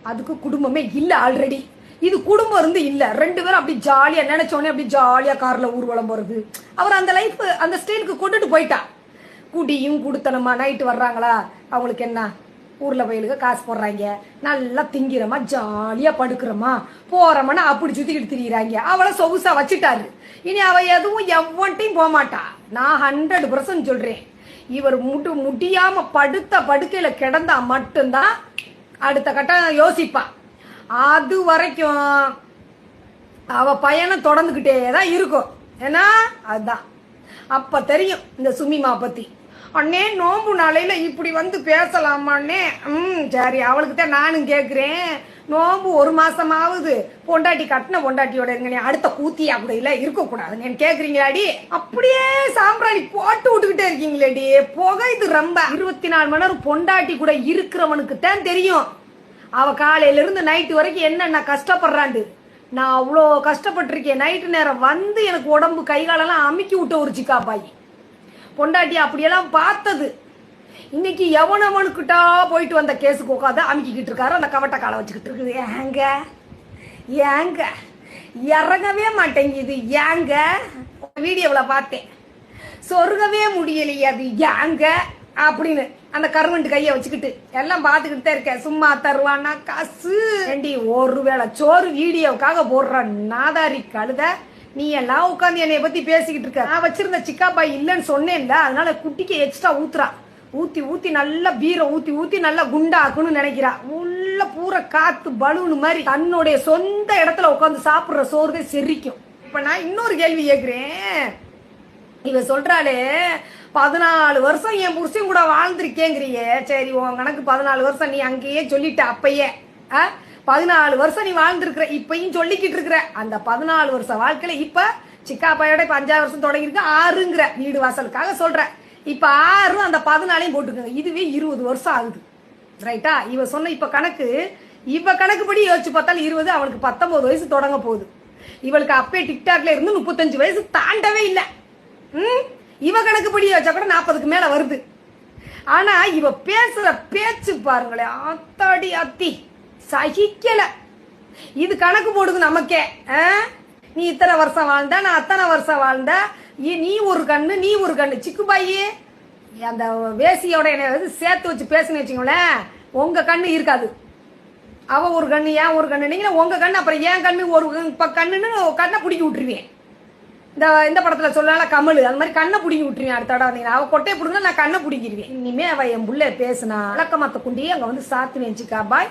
அதுக்கு குடும்பமே இல்ல ஆல்ரெடி. இது குடும்பம் இருந்து இல்ல, 2 பேரும் அப்படி ஜாலியா நினைச்சோன்னே அப்படி ஜாலியா கார்ல ஊர்வலம் போறது. அவர் அந்த லைஃப் அந்த ஸ்டைலுக்கு கொண்டுட்டு போயிட்டா. குடியும் குடுத்தனமா நைட்டு வர்றாங்களா, அவங்களுக்கு என்ன ஊர்ல போயிலுக்கு காசு போடுறாங்க, நல்லா திங்கிறமா ஜாலியா படுக்கிறோமா போறோம்னா அப்படி சுத்திக்கிட்டு திரியிறாங்க. அவளை சொகுசா வச்சுட்டாரு. இனி அவ எதுவும் எவ்வொன்ட்டையும் போக மாட்டா. நான் 100% சொல்றேன். இவர் முடியாம படுத்த படுக்கையில கிடந்தா மட்டும்தான் அடுத்த கட்டம் யோசிப்பா. அது வரைக்கும் அவ பயணம் தொடர்ந்துகிட்டே தான் இருக்கும். ஏன்னா அதுதான் அப்ப தெரியும் இந்த சுமிமா பத்தி. அண்ணே நோம்பு நாளையில இப்படி வந்து பேசலாமாண்ணே? சரி, அவளுக்கு தான் நானும் கேட்குறேன். நோம்பு 1 மாசமாவது பொண்டாட்டி கட்டின பொண்டாட்டியோட இருங்க, அடுத்த கூத்தியா கூட இல்ல இருக்கக்கூடாதுன்னு கேக்குறீங்களாடி? அப்படியே சாம்பிராணி போட்டு விட்டுக்கிட்டே இருக்கீங்களேடி. புகைது ரொம்ப. 24 மணி நேரம் பொண்டாட்டி கூட இருக்கிறவனுக்கு தான் தெரியும் அவ காலையில இருந்து நைட்டு வரைக்கும் என்னென்ன கஷ்டப்படுறாண்டு. நான் அவ்வளோ கஷ்டப்பட்டிருக்கேன். நைட்டு நேரம் வந்து எனக்கு உடம்பு கை காலெல்லாம் அமுக்கி விட்ட ஒரு சிக்காப்பாயி பொண்டாட்டி அப்படியெல்லாம் பார்த்தது. இன்னைக்கு எவனவனுக்கிட்டா போயிட்டு வந்த கேஸுக்கு உட்காந்து அமுக்கிக்கிட்டு இருக்காரு. அந்த கவட்ட காலை வச்சுக்கிட்டு இருக்குது. ஏங்க ஏங்க இறங்கவே மாட்டேங்குது. ஏங்க வீடியோவில் பார்த்தேன், சொருகவே முடியலையே அது ஏங்க அப்படின்னு அந்த கருவண்டு கையை வச்சுக்கிட்டு எல்லாம் பார்த்துக்கிட்டு தான் இருக்கேன். சும்மா தருவானா காசு ஏண்டி? ஒருவேளை சோறு வீடியோவுக்காக போடுற நாதாரி கழுத நீ எல்லாம் உட்காந்து என்னைய பத்தி பேசிக்கிட்டு இருக்க. நான் வச்சிருந்த சிக்காப்பாய் இல்லைன்னு சொன்னேன்ல, அதனால குட்டிக்கு எக்ஸ்ட்ரா ஊத்துறா. ஊத்தி ஊத்தி நல்லா பீரை ஊத்தி ஊத்தி நல்லா குண்டாக்குன்னு நினைக்கிறா. உள்ள பூரா காத்து பலூனு மாதிரி தன்னுடைய சொந்த இடத்துல உட்காந்து சாப்பிடுற சோறுதே செரிக்கும். இப்ப நான் இன்னொரு கேள்வி கேட்கிறேன். இவ சொல்றாளே 14 வருஷம் என் புருஷன் கூட வாழ்ந்திருக்கேங்கிறியே. சரி, உன் கணக்கு 14 வருஷம் நீ அங்கேயே சொல்லிட்ட. அப்பயே 14 வருஷம் நீ வாழ்ந்துருக்குற, இப்பயும் சொல்லிக்கிட்டு இருக்கிற. அந்த 14 வருஷம் வாழ்க்கையில இப்ப சிக்காப்பாயோட இப்ப 5 வருஷம் தொடங்கிருக்கு. 6ங்கிற வீடு வாசலுக்காக சொல்ற. இப்ப 6 அந்த 14 போட்டுக்கோங்க. இதுவே 20 வருஷம் ஆகுது. ரைட்டா? இவ சொன்ன இப்ப கணக்கு, இவ கணக்குப்படி யோசிச்சு பார்த்தாலும் 20, அவனுக்கு 19 வயசு தொடங்க போகுது. இவளுக்கு அப்பே டிக்டாக்ல இருந்து 35 வயசு தாண்டவே இல்லை. இவ கணக்குப்படி வச்சா கூட 40க்கு மேல வருது. ஆனா இவ பேசுற பேச்சு பாருங்களேன், அத்தாடி அத்தி சகிக்கல. இது கணக்கு போடுது நமக்கே. நீ இத்தனை வருஷம் வாழ்ந்த, நான் அத்தனை வருஷம் வாழ்ந்த, நீ ஒரு கண்ணு நீ ஒரு கண்ணு. சிக்குபாயி அந்த வேசியோட என்ன சேர்த்து வச்சு பேசுன்னு வச்சுங்களேன், உங்க கண்ணு இருக்காது. அவ ஒரு கண்ணு ஏன் ஒரு கண்ணு, நீங்க உங்க கண்ணு, அப்புறம் ஏன் கண்ணு ஒரு கண்ணுன்னு கண்ணை பிடிக்கி விட்டுருவேன். இந்த படத்துல சொல்லல கமல், அது மாதிரி கண்ணை பிடிங்கி விட்டுருவேன். அடுத்த தடவை வந்தீங்கன்னா அவ கொட்டையை பிடிங்க, நான் கண்ணை பிடிக்கிடுவேன். இனிமே அவ என் புள்ள பேசுனா விளக்கமாத்த குண்டியே அங்க வந்து சாத்து வச்சுக்கா பாய்.